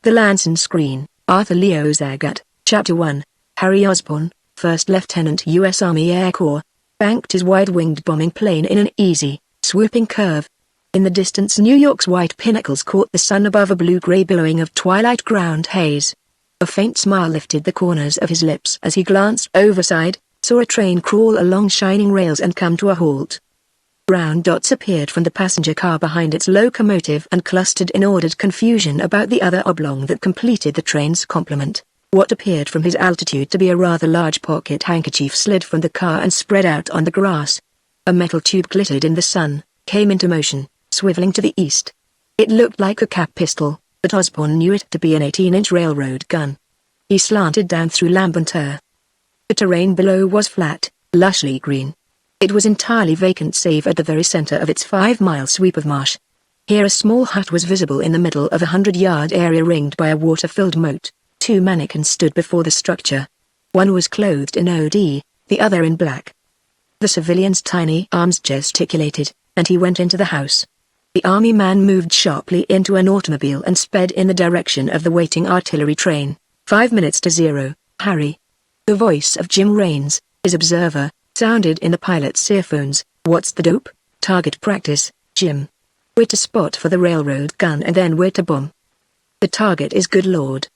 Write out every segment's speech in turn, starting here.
The Lanson Screen, Arthur Leo Zagat, Chapter 1, Harry Osborn, 1st Lieutenant U.S. Army Air Corps, banked his wide-winged bombing plane in an easy, swooping curve. In the distance New York's white pinnacles caught the sun above a blue-gray billowing of twilight ground haze. A faint smile lifted the corners of his lips as he glanced overside, saw a train crawl along shining rails and come to a halt. Brown dots appeared from the passenger car behind its locomotive and clustered in ordered confusion about the other oblong that completed the train's complement. What appeared from his altitude to be a rather large pocket handkerchief slid from the car and spread out on the grass. A metal tube glittered in the sun, came into motion, swiveling to the east. It looked like a cap pistol, but Osborn knew it to be an 18-inch railroad gun. He slanted down through Lampentur. The terrain below was flat, lushly green. It was entirely vacant save at the very center of its 5-mile sweep of marsh. Here a small hut was visible in the middle of a 100-yard area ringed by a water-filled moat. 2 mannequins stood before the structure. One was clothed in OD, the other in black. The civilian's tiny arms gesticulated, and he went into the house. The army man moved sharply into an automobile and sped in the direction of the waiting artillery train. 5 minutes to 0, Harry. The voice of Jim Raines, his observer, sounded in the pilot's earphones. What's the dope? Target practice, Jim. We're to spot for the railroad gun and then we're to bomb. The target is good lord.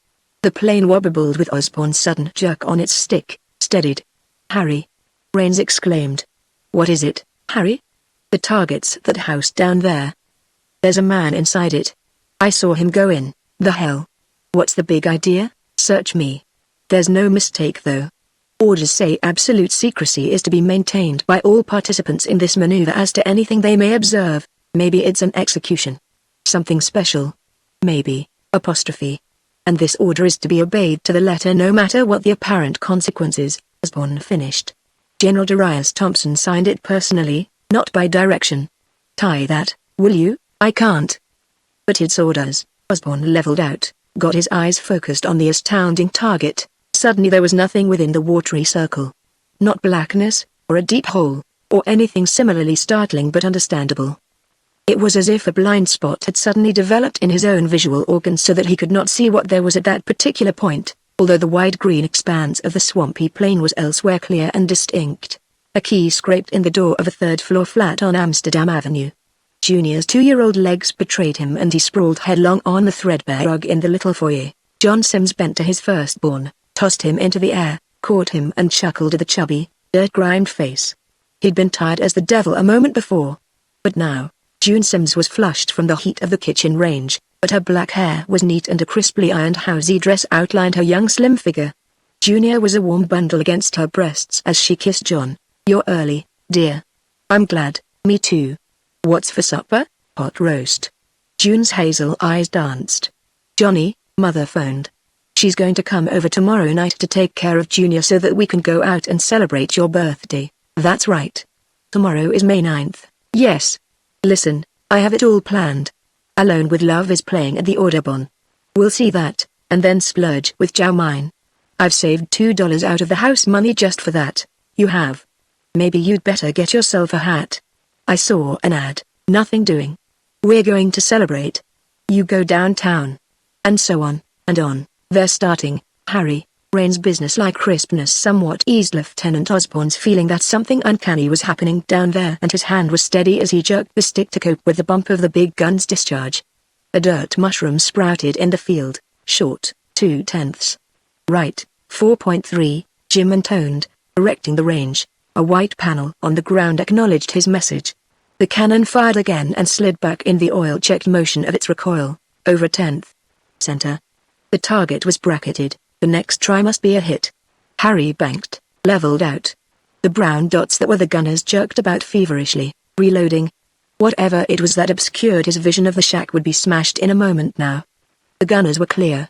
The plane wobbled with Osborn's sudden jerk on its stick, steadied. Harry. Raines exclaimed. What is it, Harry? The target's that house down there. There's a man inside it. I saw him go in. The hell? What's the big idea? Search me. There's no mistake though. Orders say absolute secrecy is to be maintained by all participants in this maneuver as to anything they may observe. Maybe it's an execution. Something special. Maybe, apostrophe. And this order is to be obeyed to the letter no matter what the apparent consequences, Osborn finished. General Darius Thompson signed it personally, not by direction. Tie that, will you? I can't. But it's orders. Osborn leveled out, got his eyes focused on the astounding target. Suddenly there was nothing within the watery circle. Not blackness, or a deep hole, or anything similarly startling but understandable. It was as if a blind spot had suddenly developed in his own visual organs so that he could not see what there was at that particular point, although the wide green expanse of the swampy plain was elsewhere clear and distinct. A key scraped in the door of a third-floor flat on Amsterdam Avenue. Junior's 2-year-old legs betrayed him and he sprawled headlong on the threadbare rug in the little foyer. John Sims bent to his firstborn, tossed him into the air, caught him and chuckled at the chubby, dirt-grimed face. He'd been tired as the devil a moment before. But now, June Sims was flushed from the heat of the kitchen range, but her black hair was neat and a crisply ironed housey dress outlined her young slim figure. Junior was a warm bundle against her breasts as she kissed John. You're early, dear. I'm glad, me too. What's for supper? Pot roast. June's hazel eyes danced. Johnny, Mother phoned. She's going to come over tomorrow night to take care of Junior so that we can go out and celebrate your birthday. That's right. Tomorrow is May 9th. Yes. Listen, I have it all planned. Alone with Love is playing at the Audubon. We'll see that, and then splurge with Chow Mein. I've saved $2 out of the house money just for that. You have. Maybe you'd better get yourself a hat. I saw an ad. Nothing doing. We're going to celebrate. You go downtown. And so on, and on. They're starting, Harry. Raines' businesslike crispness somewhat eased Lieutenant Osborn's feeling that something uncanny was happening down there and his hand was steady as he jerked the stick to cope with the bump of the big gun's discharge. A dirt mushroom sprouted in the field, short, 2/10. Right, 4.3, Jim intoned, erecting the range. A white panel on the ground acknowledged his message. The cannon fired again and slid back in the oil-checked motion of its recoil, over 10th. Center. The target was bracketed. The next try must be a hit. Harry banked, leveled out. The brown dots that were the gunners jerked about feverishly, reloading. Whatever it was that obscured his vision of the shack would be smashed in a moment now. The gunners were clear.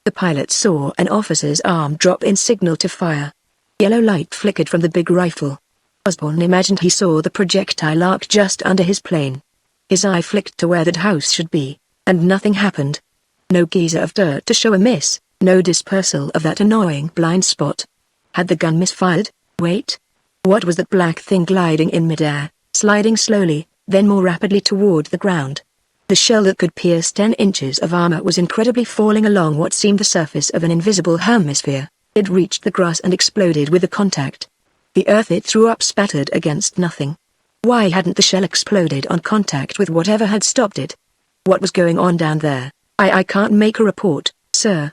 The pilot saw an officer's arm drop in signal to fire. Yellow light flickered from the big rifle. Osborn imagined he saw the projectile arc just under his plane. His eye flicked to where that house should be, and nothing happened. No geyser of dirt to show a miss. No dispersal of that annoying blind spot. Had the gun misfired? Wait. What was that black thing gliding in midair, sliding slowly, then more rapidly toward the ground? The shell that could pierce 10 inches of armor was incredibly falling along what seemed the surface of an invisible hemisphere. It reached the grass and exploded with the contact. The earth it threw up spattered against nothing. Why hadn't the shell exploded on contact with whatever had stopped it? What was going on down there? I can't make a report, sir.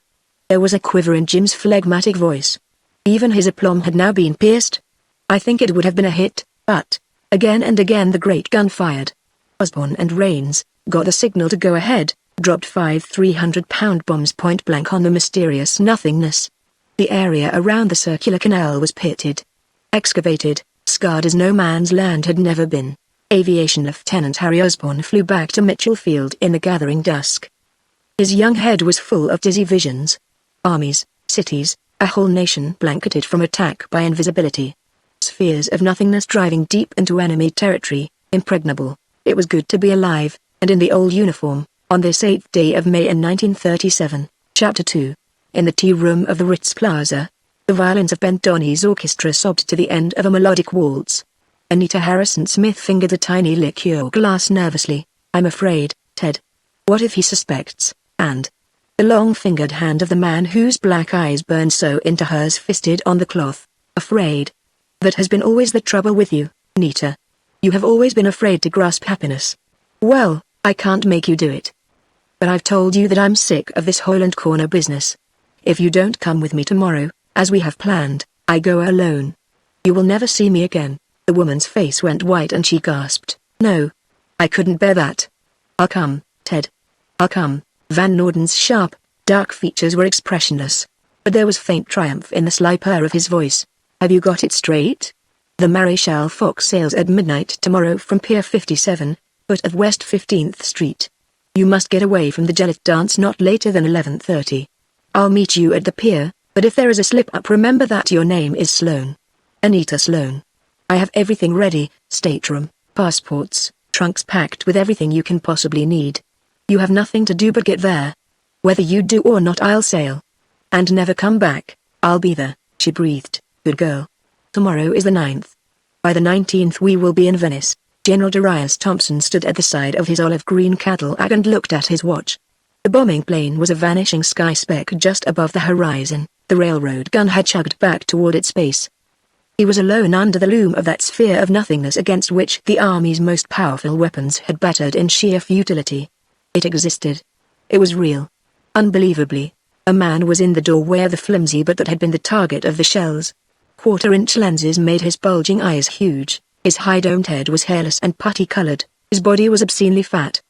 There was a quiver in Jim's phlegmatic voice. Even his aplomb had now been pierced. I think it would have been a hit, but... Again and again the great gun fired. Osborne and Rains got the signal to go ahead, dropped 5 300-pound bombs point blank on the mysterious nothingness. The area around the circular canal was pitted. Excavated, scarred as no man's land had never been. Aviation Lieutenant Harry Osborne flew back to Mitchell Field in the gathering dusk. His young head was full of dizzy visions. Armies, cities, a whole nation blanketed from attack by invisibility. Spheres of nothingness driving deep into enemy territory, impregnable. It was good to be alive, and in the old uniform, on this 8th day of May in 1937. Chapter 2. In the tea room of the Ritz Plaza, the violins of Ben Donnie's orchestra sobbed to the end of a melodic waltz. Anita Harrison Smith fingered the tiny liqueur glass nervously. I'm afraid, Ted. What if he suspects, and... The long-fingered hand of the man whose black eyes burned so into hers fisted on the cloth. Afraid. That has been always the trouble with you, Nita. You have always been afraid to grasp happiness. Well, I can't make you do it. But I've told you that I'm sick of this hole and corner business. If you don't come with me tomorrow, as we have planned, I go alone. You will never see me again. The woman's face went white and she gasped. No. I couldn't bear that. I'll come, Ted. I'll come. Van Norden's sharp, dark features were expressionless. But there was faint triumph in the sly purr of his voice. Have you got it straight? The Maréchal Foch sails at midnight tomorrow from Pier 57, foot of West 15th Street. You must get away from the Jellic dance not later than 11:30. I'll meet you at the pier, but if there is a slip-up remember that your name is Sloane. Anita Sloane. I have everything ready, stateroom, passports, trunks packed with everything you can possibly need. You have nothing to do but get there. Whether you do or not I'll sail. And never come back. I'll be there, she breathed. Good girl. Tomorrow is the 9th. By the 19th we will be in Venice. General Darius Thompson stood at the side of his olive-green Cadillac and looked at his watch. The bombing plane was a vanishing sky speck just above the horizon. The railroad gun had chugged back toward its base. He was alone under the loom of that sphere of nothingness against which the Army's most powerful weapons had battered in sheer futility. It existed. It was real. Unbelievably, a man was in the doorway of the flimsy but that had been the target of the shells. Quarter-inch lenses made his bulging eyes huge, his high-domed head was hairless and putty-colored, his body was obscenely fat.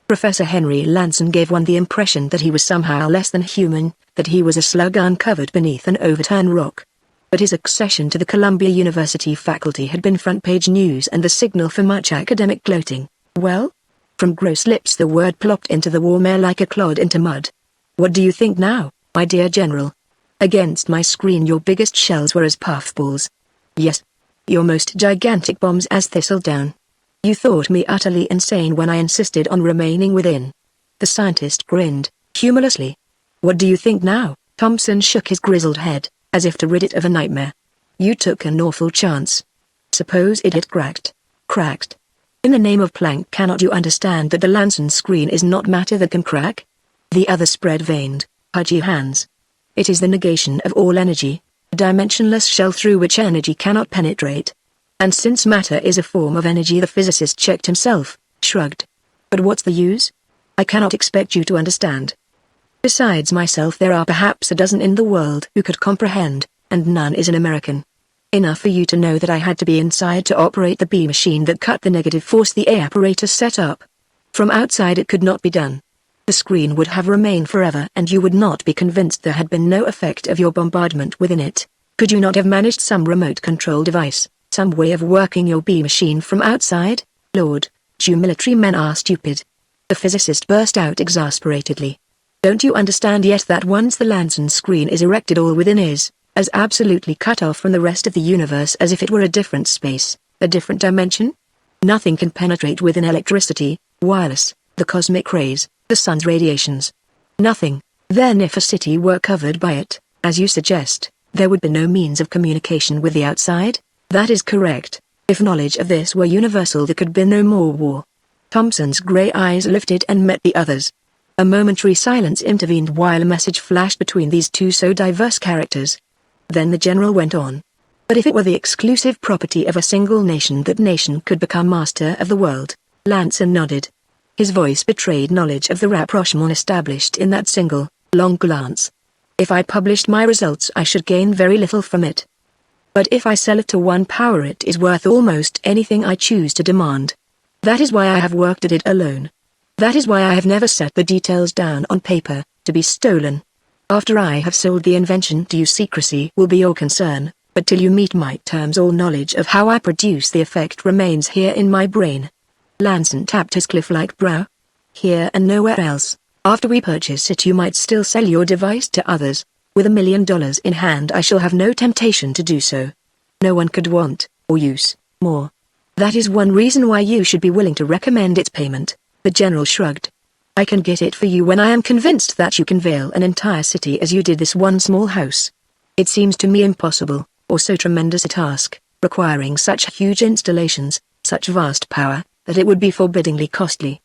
Professor Henry Lanson gave one the impression that he was somehow less than human, that he was a slug uncovered beneath an overturned rock. But his accession to the Columbia University faculty had been front-page news and the signal for much academic gloating. Well? From gross lips the word plopped into the warm air like a clod into mud. What do you think now, my dear General? Against my screen your biggest shells were as puffballs. Yes. Your most gigantic bombs as thistledown. You thought me utterly insane when I insisted on remaining within. The scientist grinned, humorlessly. What do you think now? Thompson shook his grizzled head, as if to rid it of a nightmare. You took an awful chance. Suppose it had cracked. Cracked. In the name of Planck, cannot you understand that the Lanson screen is not matter that can crack? The other spread veined, pudgy hands. It is the negation of all energy, a dimensionless shell through which energy cannot penetrate. And since matter is a form of energy, the physicist checked himself, shrugged. But what's the use? I cannot expect you to understand. Besides myself there are perhaps a dozen in the world who could comprehend, and none is an American. Enough for you to know that I had to be inside to operate the bee machine that cut the negative force the A apparatus set up. From outside it could not be done. The screen would have remained forever and you would not be convinced there had been no effect of your bombardment within it. Could you not have managed some remote control device, some way of working your bee machine from outside? Lord, you military men are stupid. The physicist burst out exasperatedly. Don't you understand yet that once the Lanson screen is erected all within is, as absolutely cut off from the rest of the universe as if it were a different space, a different dimension? Nothing can penetrate within electricity, wireless, the cosmic rays, the sun's radiations. Nothing. Then if a city were covered by it, as you suggest, there would be no means of communication with the outside? That is correct. If knowledge of this were universal there could be no more war. Thompson's grey eyes lifted and met the others. A momentary silence intervened while a message flashed between these two so diverse characters. Then the general went on. But if it were the exclusive property of a single nation, that nation could become master of the world. Lanson nodded. His voice betrayed knowledge of the rapprochement established in that single, long glance. If I published my results, I should gain very little from it. But if I sell it to one power, it is worth almost anything I choose to demand. That is why I have worked at it alone. That is why I have never set the details down on paper, to be stolen. After I have sold the invention to you, secrecy will be your concern, but till you meet my terms, all knowledge of how I produce the effect remains here in my brain. Lanson tapped his cliff-like brow. Here and nowhere else. After we purchase it, you might still sell your device to others. With $1 million in hand, I shall have no temptation to do so. No one could want, or use, more. That is one reason why you should be willing to recommend its payment. The general shrugged. I can get it for you when I am convinced that you can veil an entire city as you did this one small house. It seems to me impossible, or so tremendous a task, requiring such huge installations, such vast power, that it would be forbiddingly costly.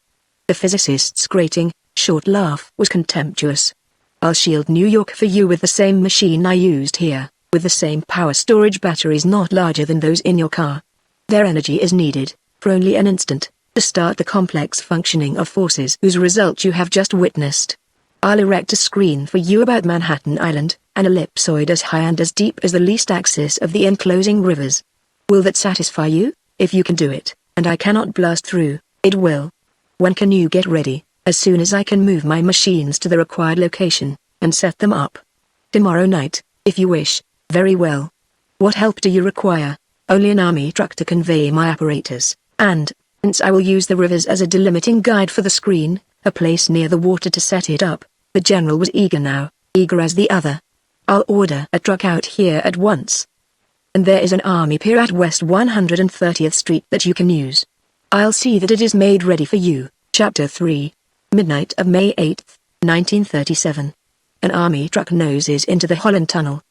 The physicist's grating, short laugh was contemptuous. I'll shield New York for you with the same machine I used here, with the same power storage batteries not larger than those in your car. Their energy is needed, for only an instant, to start the complex functioning of forces whose result you have just witnessed. I'll erect a screen for you about Manhattan Island, an ellipsoid as high and as deep as the least axis of the enclosing rivers. Will that satisfy you? If you can do it, and I cannot blast through, it will. When can you get ready? As soon as I can move my machines to the required location, and set them up. Tomorrow night, if you wish. Very well. What help do you require? Only an army truck to convey my apparatus, and, since I will use the rivers as a delimiting guide for the screen, a place near the water to set it up. The general was eager now, eager as the other. I'll order a truck out here at once. And there is an army pier at West 130th Street that you can use. I'll see that it is made ready for you. Chapter 3. Midnight of May 8, 1937. An army truck noses into the Holland Tunnel.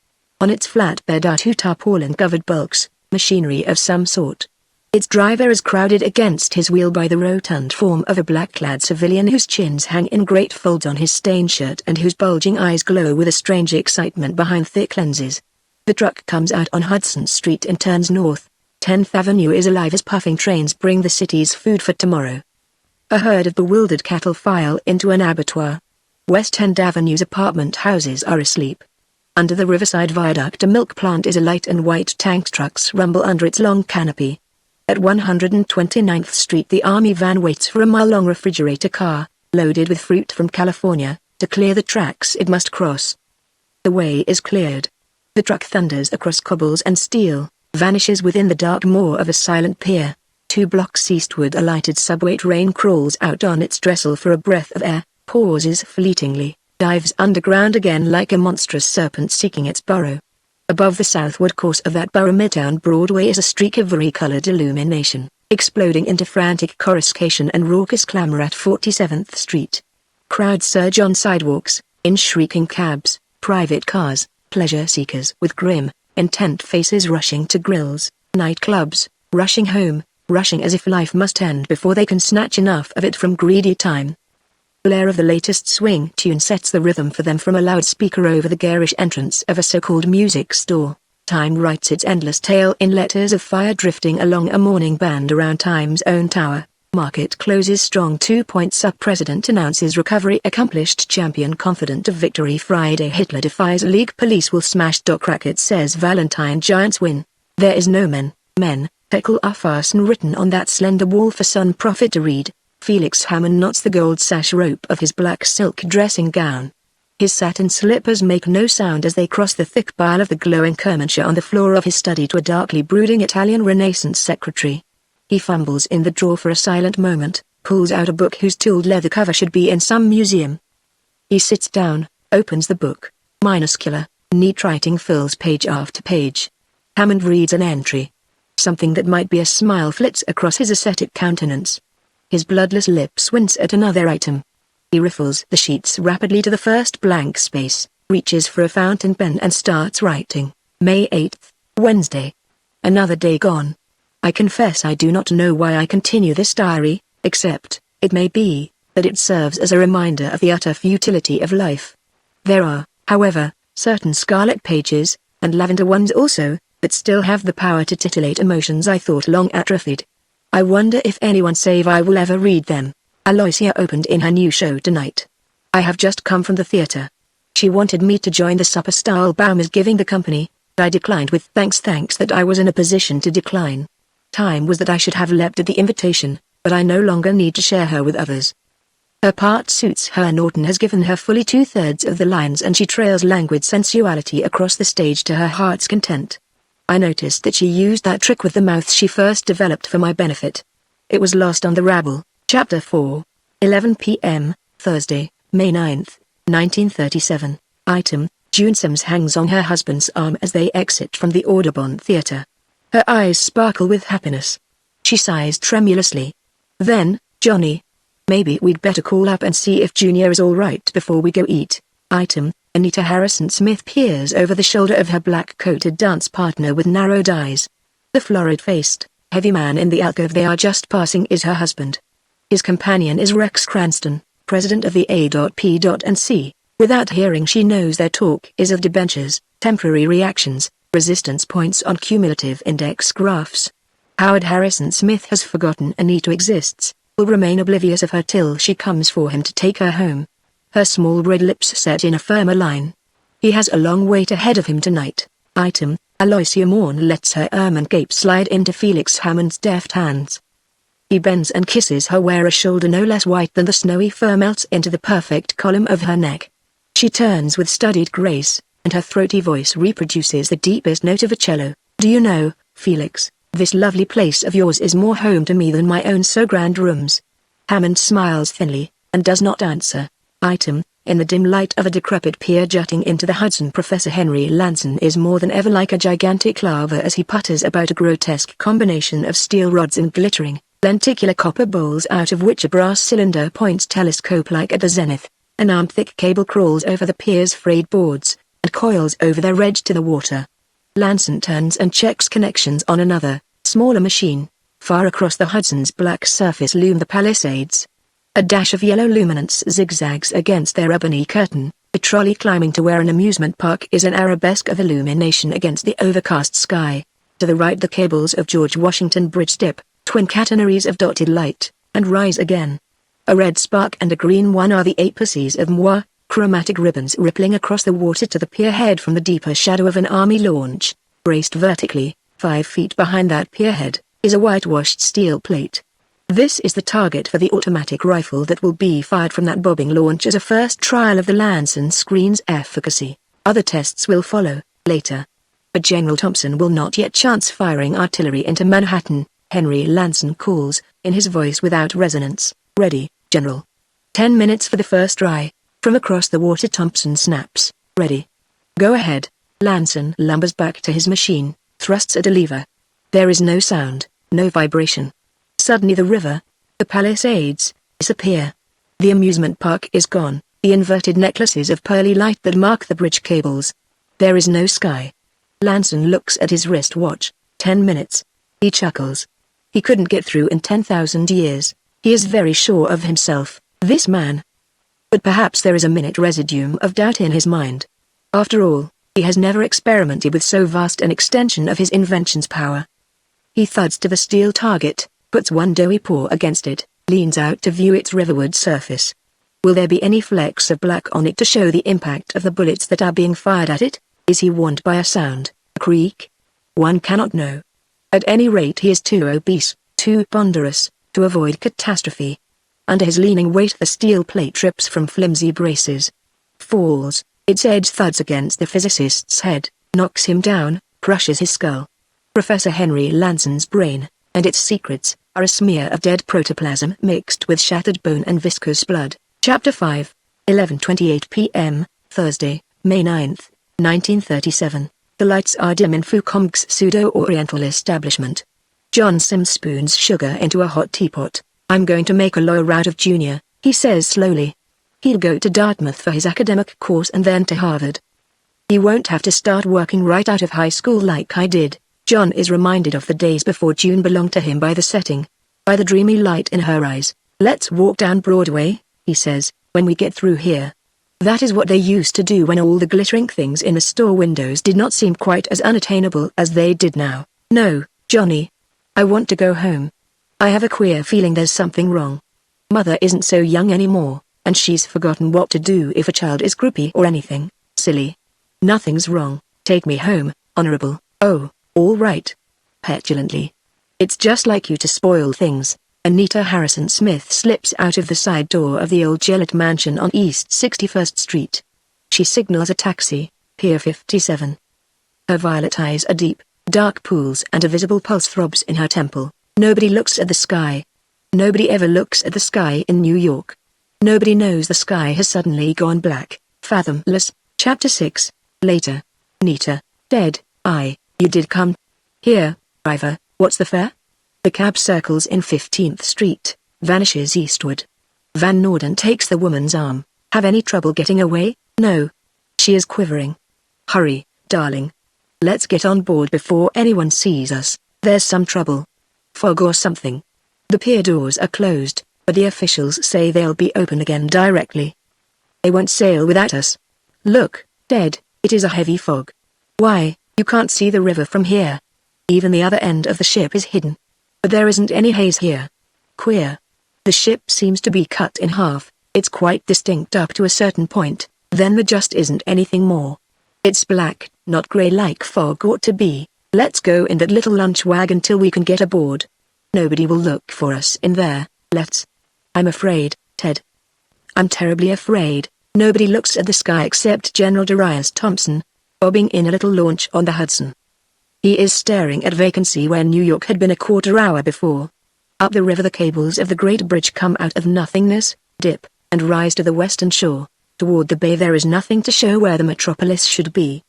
On its flatbed are two tarpaulin-covered bulks, machinery of some sort. Its driver is crowded against his wheel by the rotund form of a black-clad civilian whose chins hang in great folds on his stained shirt and whose bulging eyes glow with a strange excitement behind thick lenses. The truck comes out on Hudson Street and turns north. 10th Avenue is alive as puffing trains bring the city's food for tomorrow. A herd of bewildered cattle file into an abattoir. West End Avenue's apartment houses are asleep. Under the Riverside Viaduct a milk plant is alight and white tank trucks rumble under its long canopy. At 129th Street the army van waits for a mile-long refrigerator car, loaded with fruit from California, to clear the tracks it must cross. The way is cleared. The truck thunders across cobbles and steel, vanishes within the dark maw of a silent pier. 2 blocks eastward a lighted subway train crawls out on its trestle for a breath of air, pauses fleetingly, dives underground again like a monstrous serpent seeking its burrow. Above the southward course of that burrow Midtown Broadway is a streak of vari-colored illumination, exploding into frantic coruscation and raucous clamor at 47th Street. Crowds surge on sidewalks, in shrieking cabs, private cars, pleasure seekers with grim, intent faces rushing to grills, nightclubs, rushing home, rushing as if life must end before they can snatch enough of it from greedy time. Blare of the latest swing tune sets the rhythm for them from a loudspeaker over the garish entrance of a so-called music store. Time writes its endless tale in letters of fire drifting along a morning band around Time's own tower. Market closes strong 2 points up. President announces recovery. Accomplished champion confident of victory. Friday Hitler defies League. Police will smash Doc Racket says Valentine. Giants win. There is no men, Heckle are fasten written on that slender wall for Sun Prophet to read. Felix Hammond knots the gold sash rope of his black silk dressing gown. His satin slippers make no sound as they cross the thick pile of the glowing Kermanshire on the floor of his study to a darkly brooding Italian Renaissance secretary. He fumbles in the drawer for a silent moment, pulls out a book whose tooled leather cover should be in some museum. He sits down, opens the book. Minuscule, neat writing fills page after page. Hammond reads an entry. Something that might be a smile flits across his ascetic countenance. His bloodless lips wince at another item. He riffles the sheets rapidly to the first blank space, reaches for a fountain pen and starts writing. May 8th, Wednesday. Another day gone. I confess I do not know why I continue this diary, Except, it may be, that it serves as a reminder of the utter futility of life. There are, however, certain scarlet pages, and lavender ones also, that still have the power to titillate emotions I thought long atrophied. I wonder if anyone save I will ever read them. Aloysia opened in her new show tonight. I have just come from the theater. She wanted me to join the supper Stahlbaum is giving the company, but I declined with thanks that I was in a position to decline. Time was that I should have leapt at the invitation, but I no longer need to share her with others. Her part suits her. Norton has given her fully 2/3 of the lines and she trails languid sensuality across the stage to her heart's content. I noticed that she used that trick with the mouth she first developed for my benefit. It was lost on the rabble. Chapter 4. 11 p.m., Thursday, May 9th, 1937. Item, June Sims hangs on her husband's arm as they exit from the Audubon Theatre. Her eyes sparkle with happiness. She sighs tremulously. Then, Johnny. Maybe we'd better call up and see if Junior is all right before we go eat. Item, Anita Harrison Smith peers over the shoulder of her black-coated dance partner with narrowed eyes. The florid-faced, heavy man in the alcove they are just passing is her husband. His companion is Rex Cranston, president of the A.P.&C. Without hearing she knows their talk is of debentures, temporary reactions, resistance points on cumulative index graphs. Howard Harrison Smith has forgotten Anita exists, will remain oblivious of her till she comes for him to take her home. Her small red lips set in a firmer line. He has a long wait ahead of him tonight. Item, Aloysia Morn lets her ermine cape slide into Felix Hammond's deft hands. He bends and kisses her where a shoulder no less white than the snowy fur melts into the perfect column of her neck. She turns with studied grace, and her throaty voice reproduces the deepest note of a cello. Do you know, Felix, this lovely place of yours is more home to me than my own so grand rooms. Hammond smiles thinly, and does not answer. Item, in the dim light of a decrepit pier jutting into the Hudson, Professor Henry Lanson is more than ever like a gigantic lava as he putters about a grotesque combination of steel rods and glittering, lenticular copper bowls out of which a brass cylinder points telescope-like at the zenith. An arm-thick cable crawls over the pier's frayed boards, and coils over their edge to the water. Lanson turns and checks connections on another, smaller machine. Far across the Hudson's black surface loom the Palisades. A dash of yellow luminance zigzags against their ebony curtain, a trolley climbing to where an amusement park is an arabesque of illumination against the overcast sky. To the right the cables of George Washington Bridge dip, twin catenaries of dotted light, and rise again. A red spark and a green one are the apices of moi, chromatic ribbons rippling across the water to the pier head from the deeper shadow of an army launch. Braced vertically, 5 feet behind that pierhead, is a whitewashed steel plate. This is the target for the automatic rifle that will be fired from that bobbing launch as a first trial of the Lanson screen's efficacy. Other tests will follow, later. But General Thompson will not yet chance firing artillery into Manhattan, Henry Lanson calls, in his voice without resonance. Ready, General. 10 minutes for the first try. From across the water Thompson snaps, ready. Go ahead. Lanson lumbers back to his machine, thrusts at a lever. There is no sound, no vibration. Suddenly the river, the Palisades, disappear. The amusement park is gone, the inverted necklaces of pearly light that mark the bridge cables. There is no sky. Lanson looks at his wristwatch, 10 minutes. He chuckles. He couldn't get through in 10,000 years. He is very sure of himself, this man. But perhaps there is a minute residuum of doubt in his mind. After all, he has never experimented with so vast an extension of his invention's power. He thuds to the steel target, puts one doughy paw against it, leans out to view its riverward surface. Will there be any flecks of black on it to show the impact of the bullets that are being fired at it? Is he warned by a sound, a creak? One cannot know. At any rate he is too obese, too ponderous, to avoid catastrophe. Under his leaning weight the steel plate trips from flimsy braces. Falls, its edge thuds against the physicist's head, knocks him down, crushes his skull. Professor Henry Lanson's brain, and its secrets, are a smear of dead protoplasm mixed with shattered bone and viscous blood. Chapter 5. 11:28 p.m., Thursday, May 9th, 1937. The lights are dim in Fukomg's pseudo-oriental establishment. John Sims spoons sugar into a hot teapot. I'm going to make a lawyer out of Junior, he says slowly. He'll go to Dartmouth for his academic course and then to Harvard. He won't have to start working right out of high school like I did. John is reminded of the days before June belonged to him by the setting. by the dreamy light in her eyes. "Let's walk down Broadway," he says, "when we get through here." That is what they used to do when all the glittering things in the store windows did not seem quite as unattainable as they did now. "No, Johnny. I want to go home. I have a queer feeling there's something wrong. Mother isn't so young anymore, and she's forgotten what to do if a child is croupy or anything. Silly. Nothing's wrong. Take me home, Honorable." "Oh, all right." Petulantly. "It's just like you to spoil things." Anita Harrison Smith slips out of the side door of the old Gillette mansion on East 61st Street. She signals a taxi, Pier 57. Her violet eyes are deep, dark pools and a visible pulse throbs in her temple. Nobody looks at the sky. Nobody ever looks at the sky in New York. Nobody knows the sky has suddenly gone black, fathomless. Chapter 6. Later. Nita. "Dead, you did come. Here, driver, what's the fare?" The cab circles in 15th Street, vanishes eastward. Van Norden takes the woman's arm. "Have any trouble getting away?" "No." She is quivering. "Hurry, darling. Let's get on board before anyone sees us. There's some trouble. Fog or something." The pier doors are closed, but the officials say they'll be open again directly. "They won't sail without us. Look, Ted, it is a heavy fog. Why, you can't see the river from here. Even the other end of the ship is hidden. But there isn't any haze here. Queer. The ship seems to be cut in half. It's quite distinct up to a certain point, then there just isn't anything more. It's black, not grey like fog ought to be. Let's go in that little lunch wagon till we can get aboard. Nobody will look for us in there, let's." "I'm afraid, Ted. I'm terribly afraid." Nobody looks at the sky except General Darius Thompson, bobbing in a little launch on the Hudson. He is staring at vacancy where New York had been a quarter hour before. Up the river the cables of the Great Bridge come out of nothingness, dip, and rise to the western shore. Toward the bay there is nothing to show where the metropolis should be.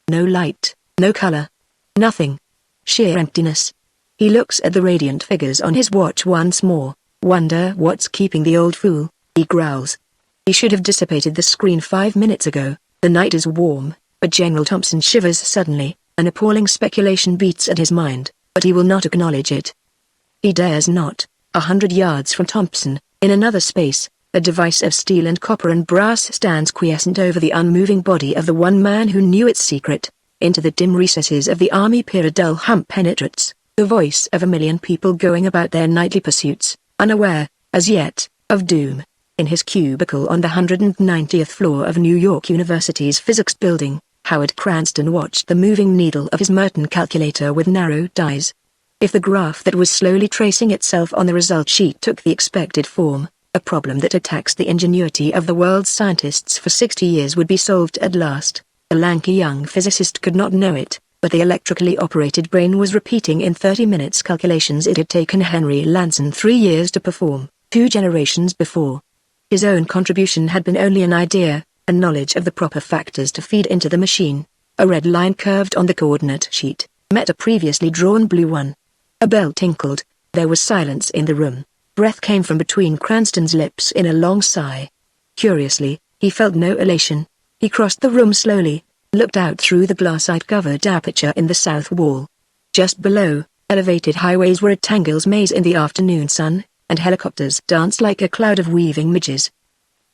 No light, no color. Nothing. Sheer emptiness. He looks at the radiant figures on his watch once more. "Wonder what's keeping the old fool," he growls. He should have dissipated the screen 5 minutes ago. The night is warm, but General Thompson shivers suddenly. An appalling speculation beats at his mind, but he will not acknowledge it. He dares not. 100 yards from Thompson, in another space, a device of steel and copper and brass stands quiescent over the unmoving body of the one man who knew its secret. Into the dim recesses of the army pier a dull hum penetrates, the voice of a million people going about their nightly pursuits, unaware, as yet, of doom. In his cubicle on the 190th floor of New York University's physics building, Howard Cranston watched the moving needle of his Merton calculator with narrowed eyes. If the graph that was slowly tracing itself on the result sheet took the expected form, a problem that had taxed the ingenuity of the world's scientists for 60 years would be solved at last. The lanky young physicist could not know it, but the electrically operated brain was repeating in 30 minutes calculations it had taken Henry Lanson 3 years to perform, 2 generations before. His own contribution had been only an idea, a knowledge of the proper factors to feed into the machine. A red line curved on the coordinate sheet, met a previously drawn blue one. A bell tinkled. There was silence in the room. Breath came from between Cranston's lips in a long sigh. Curiously, he felt no elation. He crossed the room slowly, looked out through the glassite-covered aperture in the south wall. Just below, elevated highways were a tangle's maze in the afternoon sun, and helicopters danced like a cloud of weaving midges.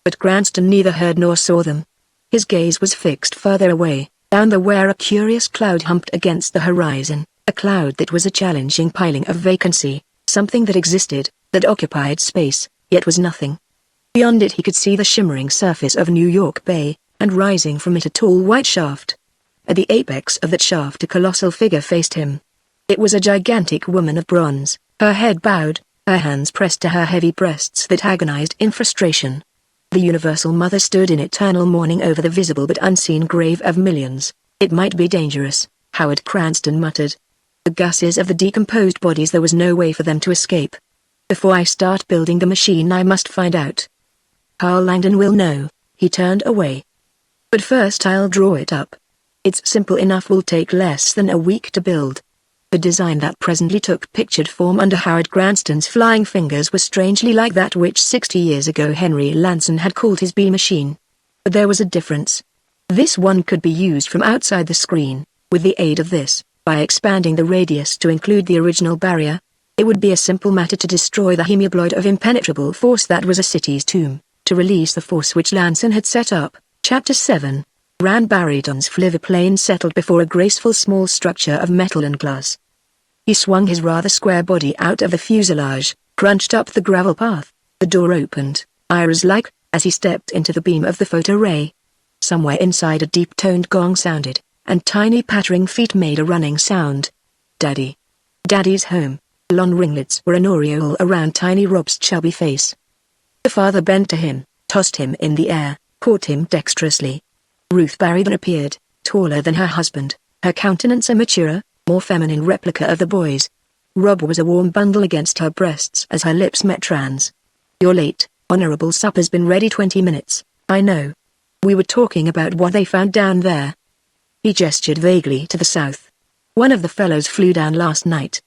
But Cranston neither heard nor saw them. His gaze was fixed further away, down the where a curious cloud humped against the horizon, a cloud that was a challenging piling of vacancy, something that existed, that occupied space, yet was nothing. Beyond it he could see the shimmering surface of New York Bay, and rising from it a tall white shaft. At the apex of that shaft a colossal figure faced him. It was a gigantic woman of bronze, her head bowed, her hands pressed to her heavy breasts that agonized in frustration. The Universal Mother stood in eternal mourning over the visible but unseen grave of millions. "It might be dangerous," Howard Cranston muttered. "The gases of the decomposed bodies, there was no way for them to escape. Before I start building the machine I must find out. Carl Langdon will know." He turned away. "But first I'll draw it up. It's simple enough, will take less than a week to build." The design that presently took pictured form under Howard Cranston's flying fingers was strangely like that which 60 years ago Henry Lanson had called his bee machine. But there was a difference. This one could be used from outside the screen, with the aid of this, by expanding the radius to include the original barrier. It would be a simple matter to destroy the hemibloid of impenetrable force that was a city's tomb, to release the force which Lanson had set up. Chapter 7. Rand Barryton's flivver plane settled before a graceful small structure of metal and glass. He swung his rather square body out of the fuselage, crunched up the gravel path. The door opened, iris-like, as he stepped into the beam of the photo ray. Somewhere inside a deep-toned gong sounded, and tiny pattering feet made a running sound. Daddy. Daddy's home. Blonde ringlets were an aureole around Tiny Rob's chubby face. The father bent to him, tossed him in the air, caught him dexterously. Ruth Barryton appeared, taller than her husband, her countenance a maturer, more feminine replica of the boy's. Rob was a warm bundle against her breasts as her lips met Rand's. "You're late, Honorable. Supper's been ready 20 minutes, I know. We were talking about what they found down there." He gestured vaguely to the south. "One of the fellows flew down last night.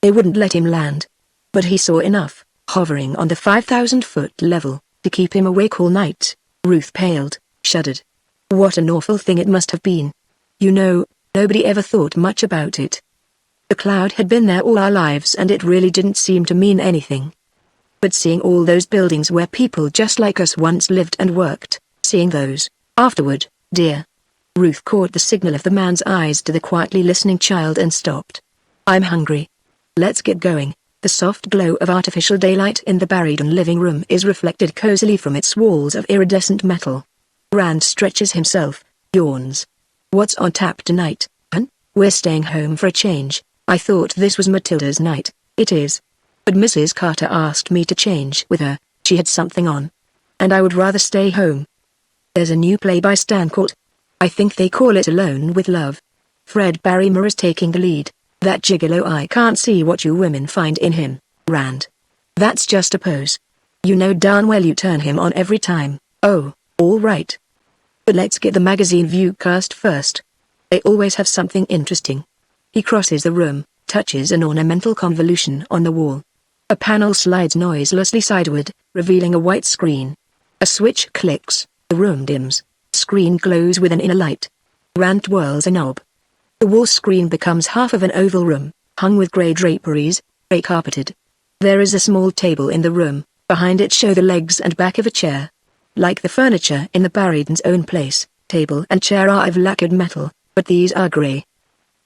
They wouldn't let him land. But he saw enough, hovering on the 5,000-foot level, to keep him awake all night." Ruth paled, shuddered. What an awful thing it must have been. You know, nobody ever thought much about it. The cloud had been there all our lives and it really didn't seem to mean anything. But seeing all those buildings where people just like us once lived and worked, seeing those, afterward, dear. Ruth caught the signal of the man's eyes to the quietly listening child and stopped. "I'm hungry. Let's get going." The soft glow of artificial daylight in the Barryton living room is reflected cozily from its walls of iridescent metal. Rand stretches himself, yawns. "What's on tap tonight, hun?" "We're staying home for a change. I thought this was Matilda's night." "It is. But Mrs. Carter asked me to change with her, she had something on. And I would rather stay home. There's a new play by Stan called, I think they call it Alone with Love. Fred Barrymore is taking the lead. That gigolo, I can't see what you women find in him, Rand. That's just a pose. You know darn well you turn him on every time." "Oh, all right. But let's get the magazine viewcast first. They always have something interesting." He crosses the room, touches an ornamental convolution on the wall. A panel slides noiselessly sideward, revealing a white screen. A switch clicks, the room dims, screen glows with an inner light. Rand twirls a knob. The wall screen becomes half of an oval room, hung with grey draperies, grey carpeted. There is a small table in the room, behind it show the legs and back of a chair. Like the furniture in the Barryton's own place, table and chair are of lacquered metal, but these are grey.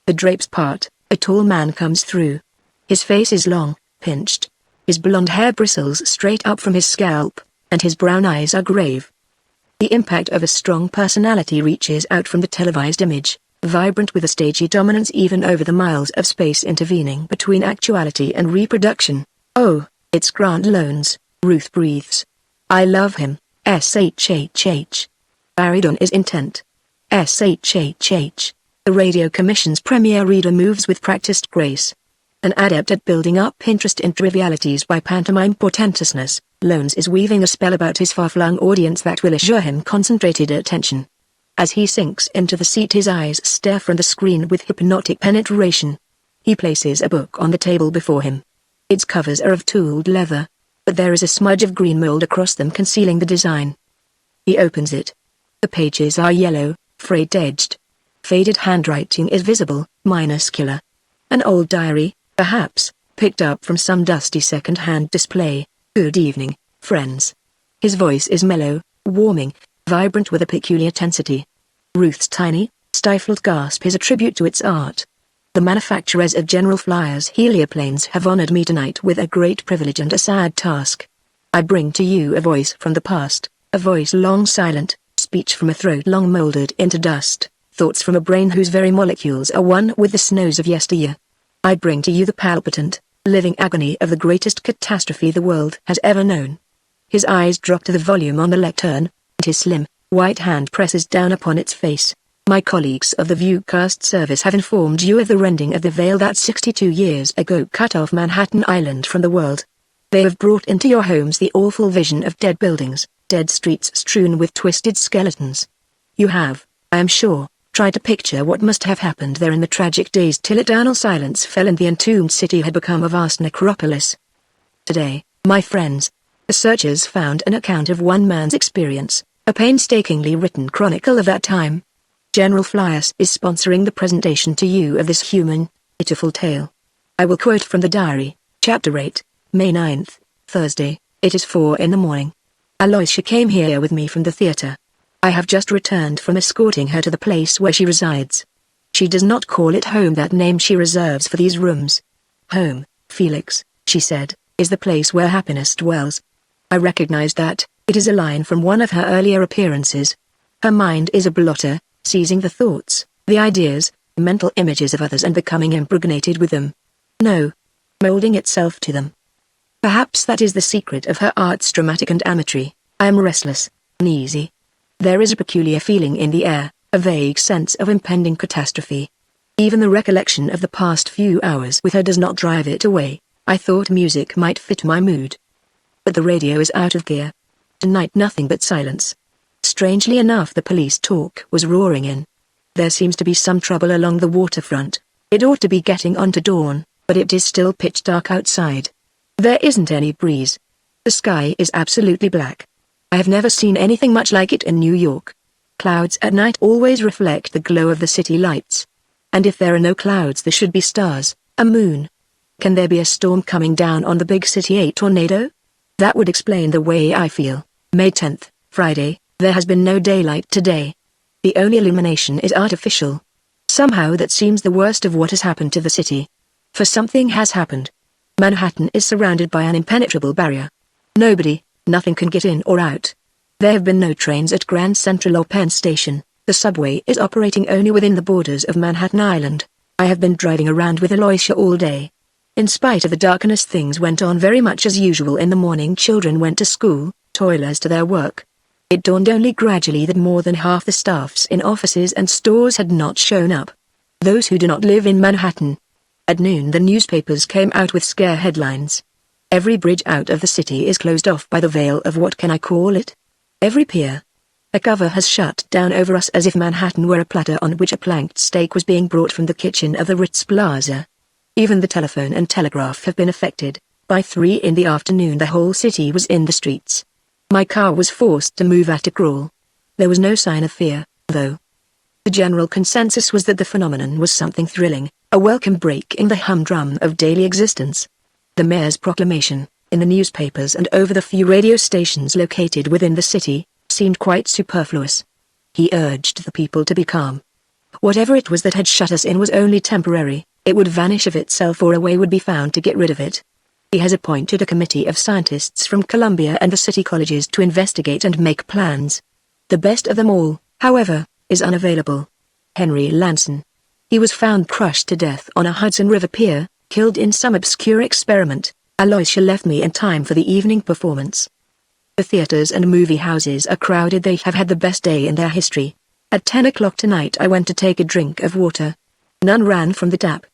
The drapes part, a tall man comes through. His face is long, pinched. His blonde hair bristles straight up from his scalp, and his brown eyes are grave. The impact of a strong personality reaches out from the televised image, vibrant with a stagey dominance even over the miles of space intervening between actuality and reproduction. "Oh, it's Grant Loans," Ruth breathes. "I love him, SHHH. Barryton is intent. SHHH. The Radio Commission's premier reader moves with practiced grace. An adept at building up interest in trivialities by pantomime portentousness, Loans is weaving a spell about his far-flung audience that will assure him concentrated attention. As he sinks into the seat, his eyes stare from the screen with hypnotic penetration. He places a book on the table before him. Its covers are of tooled leather, but there is a smudge of green mold across them concealing the design. He opens it. The pages are yellow, frayed-edged. Faded handwriting is visible, minuscule. An old diary, perhaps, picked up from some dusty second-hand display. "Good evening, friends." His voice is mellow, warming, vibrant with a peculiar tensity. Ruth's tiny, stifled gasp is a tribute to its art. "The manufacturers of General Flyers helioplanes have honored me tonight with a great privilege and a sad task. I bring to you a voice from the past, a voice long silent, speech from a throat long molded into dust, thoughts from a brain whose very molecules are one with the snows of yesteryear. I bring to you the palpitant, living agony of the greatest catastrophe the world has ever known." His eyes drop to the volume on the lectern, and his slim, white hand presses down upon its face. "My colleagues of the Viewcast Service have informed you of the rending of the veil that 62 years ago cut off Manhattan Island from the world. They have brought into your homes the awful vision of dead buildings, dead streets strewn with twisted skeletons. You have, I am sure, tried to picture what must have happened there in the tragic days till eternal silence fell and the entombed city had become a vast necropolis. Today, my friends, the searchers found an account of one man's experience, a painstakingly written chronicle of that time. General Flyers is sponsoring the presentation to you of this human, pitiful tale. I will quote from the diary, Chapter 8, May 9th, Thursday. It is 4 in the morning. Aloysia came here with me from the theater. I have just returned from escorting her to the place where she resides. She does not call it home, that name she reserves for these rooms. Home, Felix, she said, is the place where happiness dwells. I recognized that. It is a line from one of her earlier appearances. Her mind is a blotter, seizing the thoughts, the ideas, mental images of others and becoming impregnated with them. No. Molding itself to them. Perhaps that is the secret of her arts, dramatic and amatory. I am restless, uneasy. There is a peculiar feeling in the air, a vague sense of impending catastrophe. Even the recollection of the past few hours with her does not drive it away. I thought music might fit my mood. But the radio is out of gear. Tonight nothing but silence. Strangely enough, the police talk was roaring in. There seems to be some trouble along the waterfront. It ought to be getting on to dawn, but it is still pitch dark outside. There isn't any breeze. The sky is absolutely black. I have never seen anything much like it in New York. Clouds at night always reflect the glow of the city lights. And if there are no clouds, there should be stars, a moon. Can there be a storm coming down on the big city, a tornado? That would explain the way I feel. May 10th, Friday, there has been no daylight today. The only illumination is artificial. Somehow that seems the worst of what has happened to the city. For something has happened. Manhattan is surrounded by an impenetrable barrier. Nobody, nothing can get in or out. There have been no trains at Grand Central or Penn Station. The subway is operating only within the borders of Manhattan Island. I have been driving around with Aloysia all day. In spite of the darkness, things went on very much as usual. In the morning, children went to school, toilers to their work. It dawned only gradually that more than half the staffs in offices and stores had not shown up. Those who do not live in Manhattan. At noon the newspapers came out with scare headlines. Every bridge out of the city is closed off by the veil of what can I call it? Every pier. A cover has shut down over us as if Manhattan were a platter on which a planked steak was being brought from the kitchen of the Ritz Plaza. Even the telephone and telegraph have been affected. By 3 in the afternoon the whole city was in the streets. My car was forced to move at a crawl. There was no sign of fear, though. The general consensus was that the phenomenon was something thrilling, a welcome break in the humdrum of daily existence. The mayor's proclamation, in the newspapers and over the few radio stations located within the city, seemed quite superfluous. He urged the people to be calm. Whatever it was that had shut us in was only temporary. It would vanish of itself, or a way would be found to get rid of it. He has appointed a committee of scientists from Columbia and the city colleges to investigate and make plans. The best of them all, however, is unavailable. Henry Lanson. He was found crushed to death on a Hudson River pier, killed in some obscure experiment. Aloysia left me in time for the evening performance. The theaters and movie houses are crowded. They have had the best day in their history. At 10 o'clock tonight I went to take a drink of water. None ran from the tap.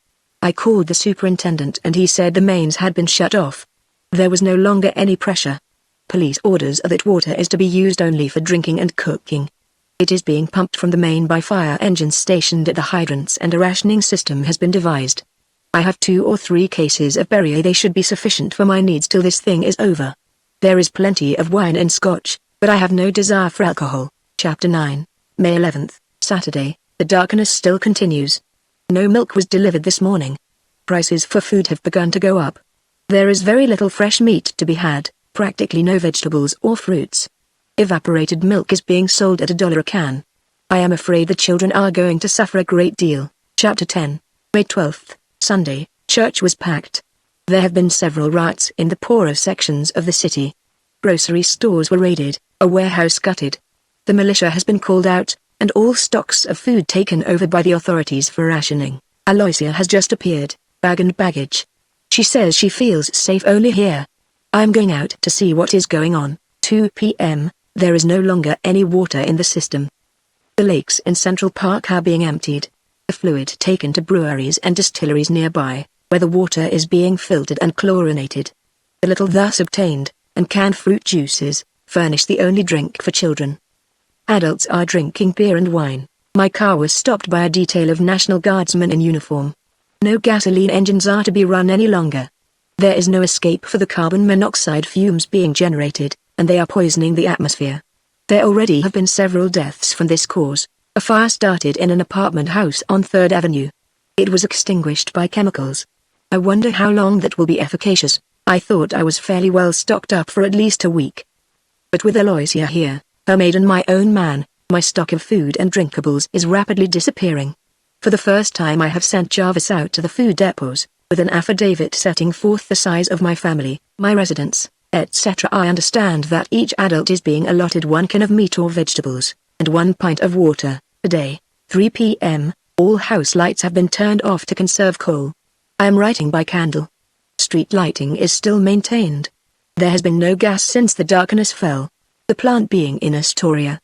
I called the superintendent and he said the mains had been shut off. There was no longer any pressure. Police orders are that water is to be used only for drinking and cooking. It is being pumped from the main by fire engines stationed at the hydrants, and a rationing system has been devised. I have 2 or 3 cases of Perrier. They should be sufficient for my needs till this thing is over. There is plenty of wine and scotch, but I have no desire for alcohol. Chapter 9, May 11th, Saturday. The darkness still continues. No milk was delivered this morning. Prices for food have begun to go up. There is very little fresh meat to be had, practically no vegetables or fruits. Evaporated milk is being sold at $1 a can. I am afraid the children are going to suffer a great deal. Chapter 10, May 12th, Sunday. Church was packed. There have been several riots in the poorer sections of the city. Grocery stores were raided, a warehouse gutted. The militia has been called out, and all stocks of food taken over by the authorities for rationing. Aloysia has just appeared, bag and baggage. She says she feels safe only here. I am going out to see what is going on. 2 p.m. There is no longer any water in the system. The lakes in Central Park are being emptied. The fluid taken to breweries and distilleries nearby, where the water is being filtered and chlorinated. The little thus obtained, and canned fruit juices, furnish the only drink for children. Adults are drinking beer and wine. My car was stopped by a detail of National Guardsmen in uniform. No gasoline engines are to be run any longer. There is no escape for the carbon monoxide fumes being generated, and they are poisoning the atmosphere. There already have been several deaths from this cause. A fire started in an apartment house on 3rd Avenue. It was extinguished by chemicals. I wonder how long that will be efficacious. I thought I was fairly well stocked up for at least a week. But with Aloysia here, her maid and my own man, my stock of food and drinkables is rapidly disappearing. For the first time I have sent Jarvis out to the food depots, with an affidavit setting forth the size of my family, my residence, etc. I understand that each adult is being allotted 1 can of meat or vegetables, and 1 pint of water, a day. 3 p.m., all house lights have been turned off to conserve coal. I am writing by candle. Street lighting is still maintained. There has been no gas since the darkness fell. The plant being in Astoria.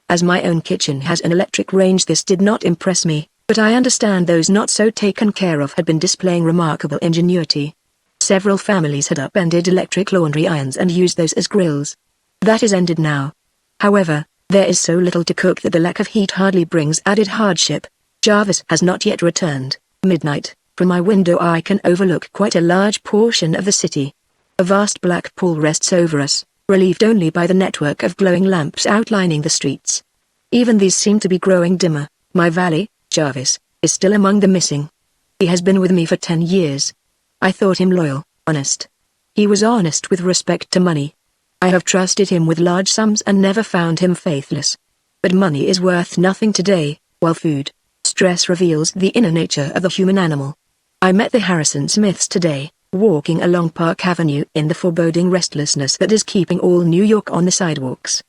As my own kitchen has an electric range, this did not impress me, but I understand those not so taken care of had been displaying remarkable ingenuity. Several families had upended electric laundry irons and used those as grills. That is ended now. However, there is so little to cook that the lack of heat hardly brings added hardship. Jarvis has not yet returned. Midnight. From my window I can overlook quite a large portion of the city. A vast black pool rests over us, relieved only by the network of glowing lamps outlining the streets. Even these seem to be growing dimmer. My valet, Jarvis, is still among the missing. He has been with me for 10 years. I thought him loyal, honest. He was honest with respect to money. I have trusted him with large sums and never found him faithless. But money is worth nothing today, while food, stress reveals the inner nature of the human animal. I met the Harrison Smiths today, walking along Park Avenue in the foreboding restlessness that is keeping all New York on the sidewalks.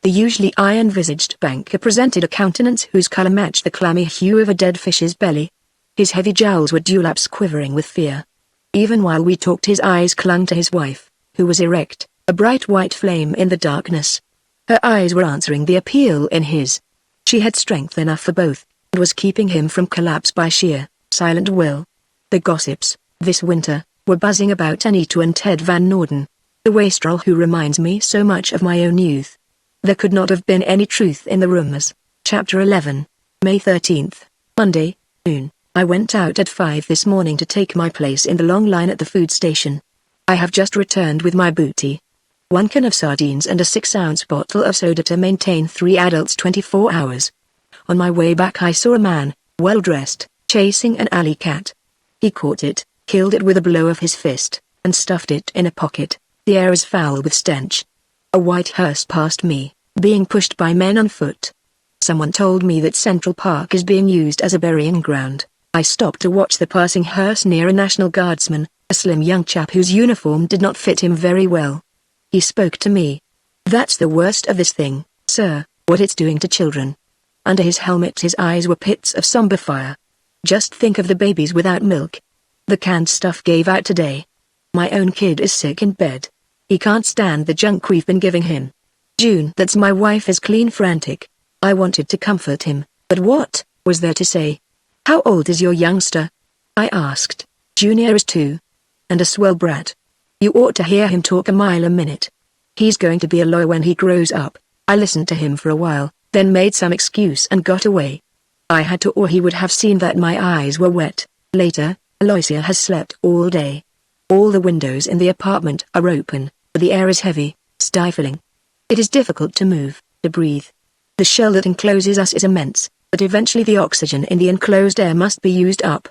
The usually iron-visaged banker presented a countenance whose color matched the clammy hue of a dead fish's belly. His heavy jowls were dewlaps quivering with fear. Even while we talked his eyes clung to his wife, who was erect, a bright white flame in the darkness. Her eyes were answering the appeal in his. She had strength enough for both, and was keeping him from collapse by sheer, silent will. The gossips, this winter, were buzzing about Anita and Ted Van Norden, the wastrel who reminds me so much of my own youth. There could not have been any truth in the rumors. Chapter 11, May 13th, Monday, noon. I went out at 5 this morning to take my place in the long line at the food station. I have just returned with my booty. 1 can of sardines and a 6-ounce bottle of soda to maintain 3 adults 24 hours. On my way back I saw a man, well dressed, chasing an alley cat. He caught it, killed it with a blow of his fist, and stuffed it in a pocket. The air is foul with stench. A white hearse passed me, being pushed by men on foot. Someone told me that Central Park is being used as a burying ground. I stopped to watch the passing hearse near a National Guardsman, a slim young chap whose uniform did not fit him very well. He spoke to me. "That's the worst of this thing, sir, what it's doing to children." Under his helmet his eyes were pits of somber fire. "Just think of the babies without milk. The canned stuff gave out today. My own kid is sick in bed. He can't stand the junk we've been giving him. June, that's my wife, is clean frantic." I wanted to comfort him, but what was there to say? "How old is your youngster?" I asked. "Junior is 2. And a swell brat. You ought to hear him talk a mile a minute. He's going to be a lawyer when he grows up." I listened to him for a while, then made some excuse and got away. I had to, or he would have seen that my eyes were wet. Later, Aloysia has slept all day. All the windows in the apartment are open, but the air is heavy, stifling. It is difficult to move, to breathe. The shell that encloses us is immense, but eventually the oxygen in the enclosed air must be used up.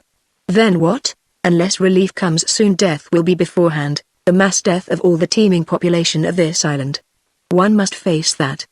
Then what? Unless relief comes soon, death will be beforehand, the mass death of all the teeming population of this island. One must face that.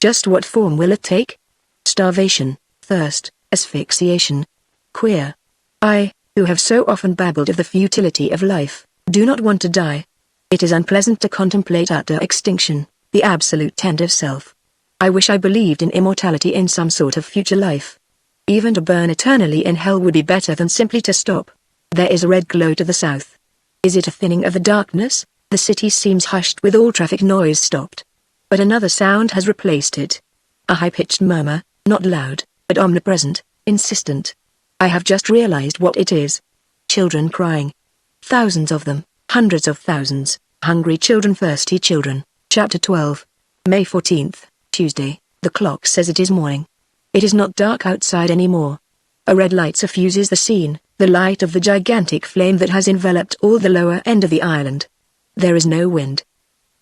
Just what form will it take? Starvation, thirst, asphyxiation. Queer. I, who have so often babbled of the futility of life, do not want to die. It is unpleasant to contemplate utter extinction, the absolute end of self. I wish I believed in immortality, in some sort of future life. Even to burn eternally in hell would be better than simply to stop. There is a red glow to the south. Is it a thinning of the darkness? The city seems hushed with all traffic noise stopped. But another sound has replaced it. A high-pitched murmur, not loud, but omnipresent, insistent. I have just realized what it is. Children crying. Thousands of them, hundreds of thousands, hungry children, thirsty children. Chapter 12. May 14th, Tuesday. The clock says it is morning. It is not dark outside anymore. A red light suffuses the scene, the light of the gigantic flame that has enveloped all the lower end of the island. There is no wind.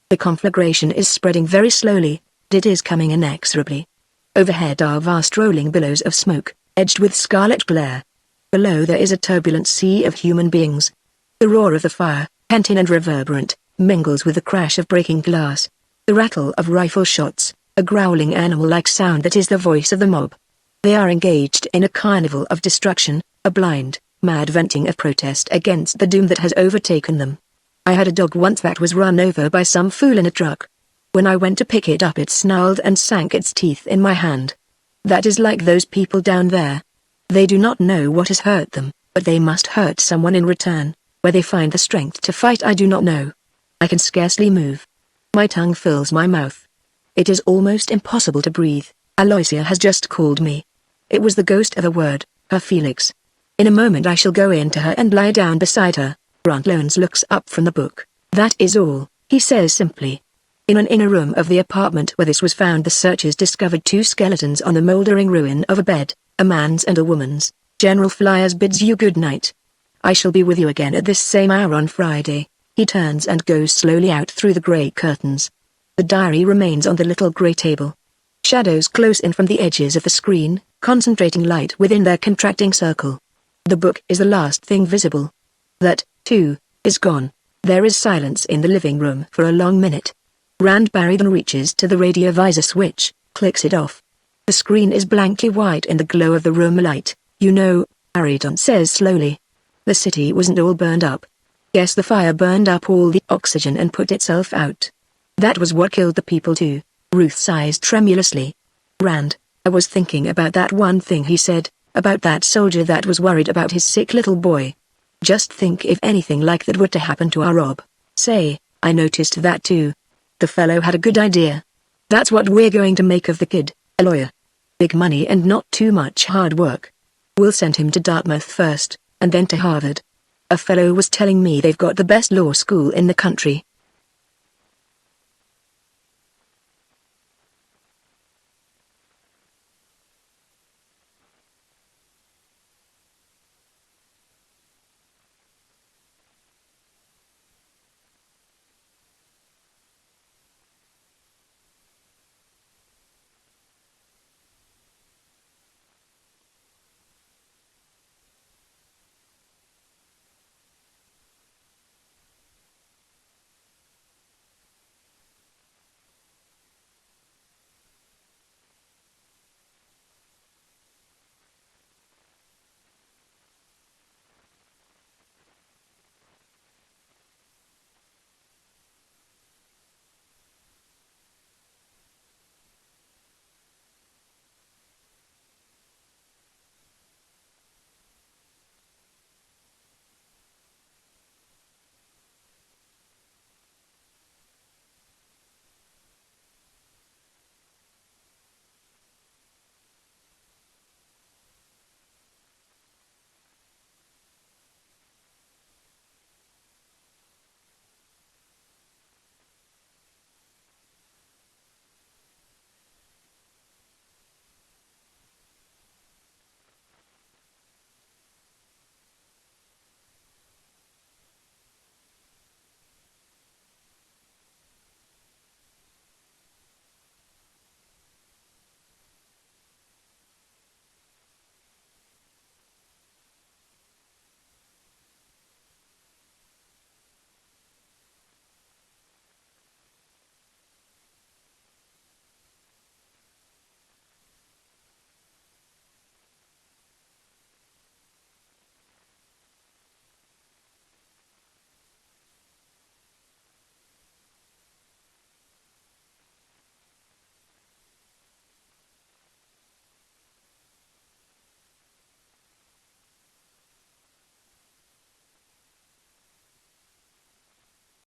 The conflagration is spreading very slowly, but it is coming inexorably. Overhead are vast rolling billows of smoke, edged with scarlet glare. Below there is a turbulent sea of human beings. The roar of the fire, pent-in and reverberant, mingles with the crash of breaking glass. The rattle of rifle shots, a growling animal-like sound that is the voice of the mob. They are engaged in a carnival of destruction, a blind, mad venting of protest against the doom that has overtaken them. I had a dog once that was run over by some fool in a truck. When I went to pick it up, it snarled and sank its teeth in my hand. That is like those people down there. They do not know what has hurt them, but they must hurt someone in return. Where they find the strength to fight I do not know. I can scarcely move. My tongue fills my mouth. It is almost impossible to breathe. Aloysia has just called me. It was the ghost of a word, her Felix. In a moment I shall go in to her and lie down beside her. Lanson looks up from the book. That is all, he says simply. In an inner room of the apartment where this was found, the searchers discovered 2 skeletons on the mouldering ruin of a bed, a man's and a woman's. General Flyers bids you good night. I shall be with you again at this same hour on Friday. He turns and goes slowly out through the grey curtains. The diary remains on the little grey table. Shadows close in from the edges of the screen, concentrating light within their contracting circle. The book is the last thing visible. That, too, is gone. There is silence in the living room for a long minute. Randberry then reaches to the radio visor switch, clicks it off. The screen is blankly white in the glow of the room light. You know, Aridon says slowly. The city wasn't all burned up. Yes, the fire burned up all the oxygen and put itself out. That was what killed the people too. Ruth sighs tremulously. Rand, I was thinking about that one thing he said, about that soldier that was worried about his sick little boy. Just think if anything like that were to happen to our Rob. Say, I noticed that too. The fellow had a good idea. That's what we're going to make of the kid, a lawyer. Big money and not too much hard work. We'll send him to Dartmouth first, and then to Harvard. A fellow was telling me they've got the best law school in the country.